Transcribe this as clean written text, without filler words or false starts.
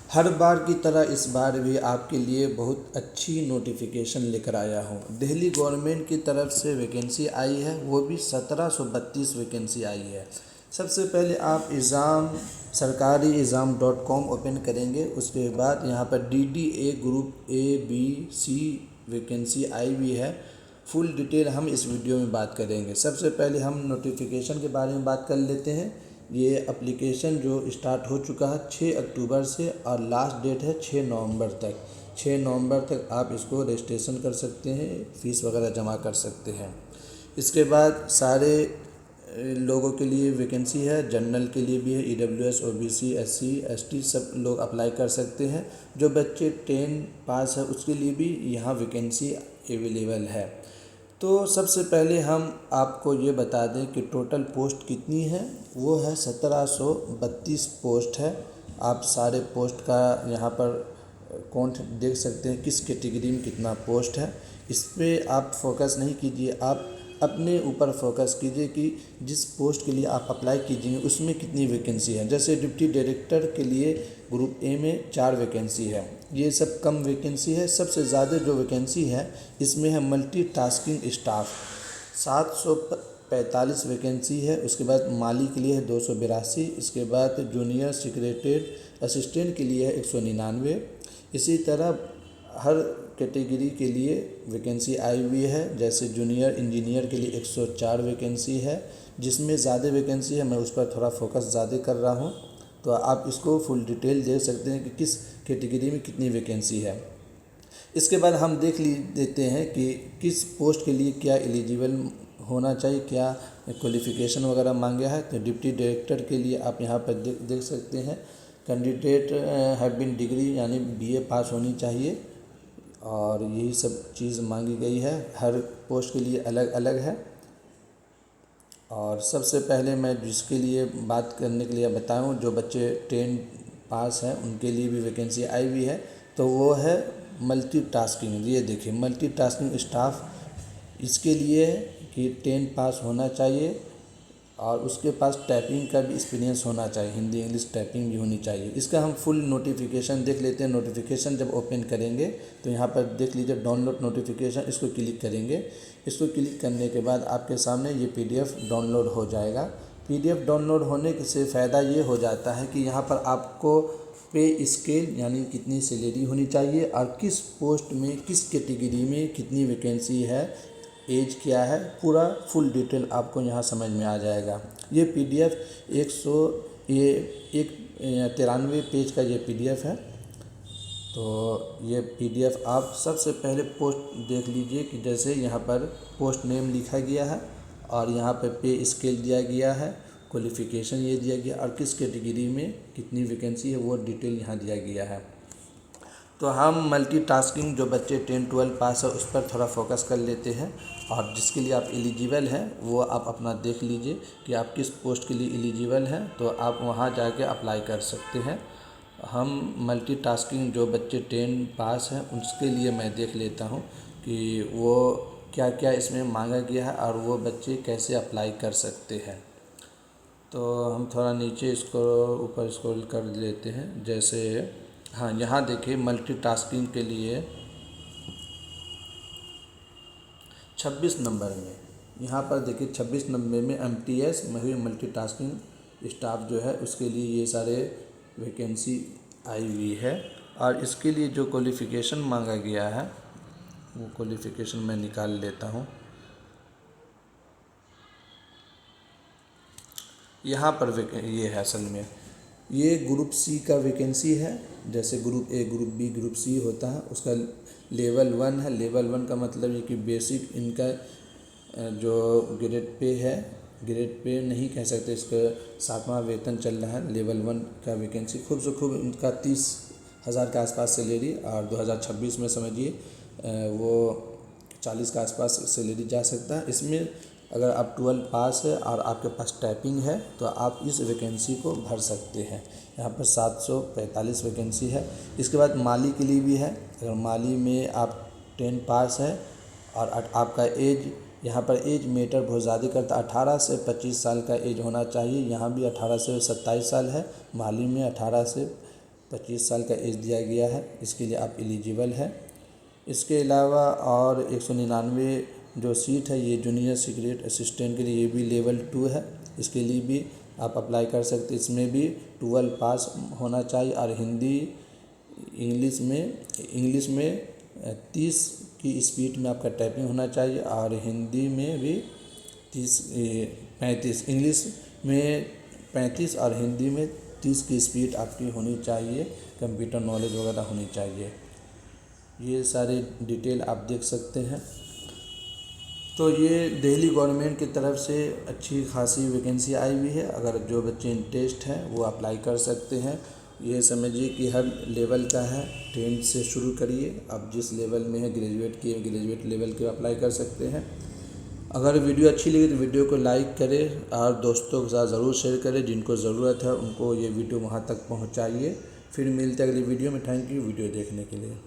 हर बार की तरह इस बार भी आपके लिए बहुत अच्छी नोटिफिकेशन लेकर आया हूँ। दिल्ली गवर्नमेंट की तरफ से वैकेंसी आई है, वो भी 1732 वैकेंसी आई है। सबसे पहले आप सरकारी एग्ज़ाम.com ओपन करेंगे। उसके बाद यहाँ पर DDA group A B C vacancy आई हुई है। फुल डिटेल हम इस वीडियो में बात करेंगे। सबसे पहले हम नोटिफिकेशन के बारे में बात कर लेते हैं। ये एप्लीकेशन जो स्टार्ट हो चुका है 6 अक्टूबर से और लास्ट डेट है 6 नवंबर तक। 6 नवंबर तक आप इसको रजिस्ट्रेशन कर सकते हैं, फ़ीस वगैरह जमा कर सकते हैं। इसके बाद सारे लोगों के लिए वैकेंसी है। जनरल के लिए भी है, EWS OBC SC ST सब लोग अप्लाई कर सकते हैं। जो बच्चे 10 पास है उसके लिए भी यहाँ वैकेंसी अवेलेबल है। तो सबसे पहले हम आपको ये बता दें कि टोटल पोस्ट कितनी है। वो है 1732 पोस्ट है। आप सारे पोस्ट का यहाँ पर काउंट देख सकते हैं, किस कैटेगरी में कितना पोस्ट है। इस पर आप फोकस नहीं कीजिए, आप अपने ऊपर फोकस कीजिए कि जिस पोस्ट के लिए आप अप्लाई कीजिए उसमें कितनी वैकेंसी है। जैसे डिप्टी डायरेक्टर के लिए ग्रुप A में 4 वैकेंसी है, ये सब कम वैकेंसी है। सबसे ज़्यादा जो वैकेंसी है इसमें है मल्टीटास्किंग स्टाफ, 745 वैकेंसी है। उसके बाद माली के लिए है 282। इसके बाद जूनियर सेक्रेटरीट असिस्टेंट के लिए है 199। इसी तरह हर कैटेगरी के लिए वैकेंसी आई हुई है। जैसे जूनियर इंजीनियर के लिए 104 वैकेंसी है, जिसमें ज़्यादा वैकेंसी है, मैं उस पर थोड़ा फोकस ज़्यादा कर रहा हूँ। तो आप इसको फुल डिटेल देख सकते हैं कि किस कैटेगरी में कितनी वैकेंसी है। इसके बाद हम देते हैं कि किस पोस्ट के लिए क्या एलिजिबल होना चाहिए, क्या क्वालिफ़िकेशन वगैरह मांगा है। तो डिप्टी डायरेक्टर के लिए आप यहाँ पर देख सकते हैं, कैंडिडेट हैव बीन डिग्री यानी BA पास होनी चाहिए, और यही सब चीज़ मांगी गई है। हर पोस्ट के लिए अलग अलग है। और सबसे पहले मैं जिसके लिए बात करने के लिए बताऊं, जो बच्चे 10 पास हैं उनके लिए भी वैकेंसी आई हुई है। तो वो है मल्टीटास्किंग। ये देखिए मल्टीटास्किंग स्टाफ, इसके लिए कि 10 पास होना चाहिए और उसके पास टाइपिंग का भी एक्सपीरियंस होना चाहिए, हिंदी इंग्लिश टाइपिंग भी होनी चाहिए। इसका हम फुल नोटिफिकेशन देख लेते हैं। नोटिफिकेशन जब ओपन करेंगे तो यहाँ पर देख लीजिए डाउनलोड नोटिफिकेशन, इसको क्लिक करेंगे। इसको क्लिक करने के बाद आपके सामने ये PDF डाउनलोड हो जाएगा। PDF डाउनलोड होने से फ़ायदा ये हो जाता है कि यहाँ पर आपको पे स्केल यानी कितनी सैलरी होनी चाहिए और किस पोस्ट में किस कैटेगरी में कितनी वैकेंसी है, एज क्या है, पूरा फुल डिटेल आपको यहाँ समझ में आ जाएगा। ये PDF 193 पेज का ये PDF है। तो ये PDF आप सबसे पहले पोस्ट देख लीजिए कि जैसे यहाँ पर पोस्ट नेम लिखा गया है और यहाँ पर पे स्केल दिया गया है, क्वालिफ़िकेशन ये दिया गया और किस कैटेगरी में कितनी वैकेंसी है वो डिटेल यहाँ दिया गया है। तो हम मल्टीटास्किंग जो बच्चे 10-12 पास है उस पर थोड़ा फोकस कर लेते हैं, और जिसके लिए आप एलिजिबल हैं वो आप अपना देख लीजिए कि आप किस पोस्ट के लिए एलिजिबल हैं, तो आप वहाँ जाके अप्लाई कर सकते हैं। हम मल्टीटास्किंग जो बच्चे 10 पास हैं उसके लिए मैं देख लेता हूँ कि वो क्या क्या इसमें मांगा गया है और वो बच्चे कैसे अप्लाई कर सकते हैं। तो हम थोड़ा नीचे इसको ऊपर स्क्रॉल कर लेते हैं। जैसे हाँ, यहाँ देखिए मल्टीटास्किंग के लिए 26 नंबर में, यहाँ पर देखिए 26 नंबर में MTS मल्टीटास्किंग स्टाफ जो है उसके लिए ये सारे वैकेंसी आई हुई है। और इसके लिए जो क्वालिफ़िकेशन मांगा गया है वो क्वालिफ़िकेशन मैं निकाल लेता हूँ। यहाँ पर ये है, असल में ये ग्रुप C का वैकेंसी है। जैसे group A group B group C होता है, उसका लेवल 1 है। लेवल 1 का मतलब ये कि बेसिक इनका जो ग्रेड पे है, ग्रेड पे नहीं कह सकते, इसका 7वां वेतन चल रहा है। लेवल 1 का वैकेंसी खूब से खूब इनका 30,000 के आसपास सैलरी, और 2026 में समझिए वो 40 के आसपास सैलरी जा सकता है। इसमें अगर आप 12 पास है और आपके पास टाइपिंग है तो आप इस वैकेंसी को भर सकते हैं। यहाँ पर 745 वैकेंसी है। इसके बाद माली के लिए भी है। अगर माली में आप 10 पास है और आपका एज, यहाँ पर एज मैटर बहुत ज़्यादा करता है। 18 से 25 साल का एज होना चाहिए। यहाँ भी 18 से 27 साल है, माली में 18 से 25 साल का एज दिया गया है, इसके लिए आप एलिजिबल है। इसके अलावा और 199 जो सीट है ये जूनियर सीक्रेट असिस्टेंट के लिए, ये भी लेवल 2 है, इसके लिए भी आप अप्लाई कर सकते हैं। इसमें भी 12 पास होना चाहिए और इंग्लिश में 30 की स्पीड में आपका टाइपिंग होना चाहिए और हिंदी में भी 35, इंग्लिश में 35 और हिंदी में 30 की स्पीड आपकी होनी चाहिए, कंप्यूटर नॉलेज वगैरह होनी चाहिए। ये सारे डिटेल आप देख सकते हैं। तो ये दिल्ली गवर्नमेंट की तरफ से अच्छी खासी वैकेंसी आई हुई है। अगर जो बच्चे इंटरेस्ट हैं वो अप्लाई कर सकते हैं। ये समझिए कि हर लेवल का है, 10th से शुरू करिए, आप जिस लेवल में है ग्रेजुएट लेवल के अप्लाई कर सकते हैं। अगर वीडियो अच्छी लगी तो वीडियो को लाइक करें और दोस्तों के साथ ज़रूर शेयर करें, जिनको ज़रूरत है उनको ये वीडियो वहाँ तक पहुँचाइए। फिर मिलते हैं अगली वीडियो में। थैंक यू वीडियो देखने के लिए।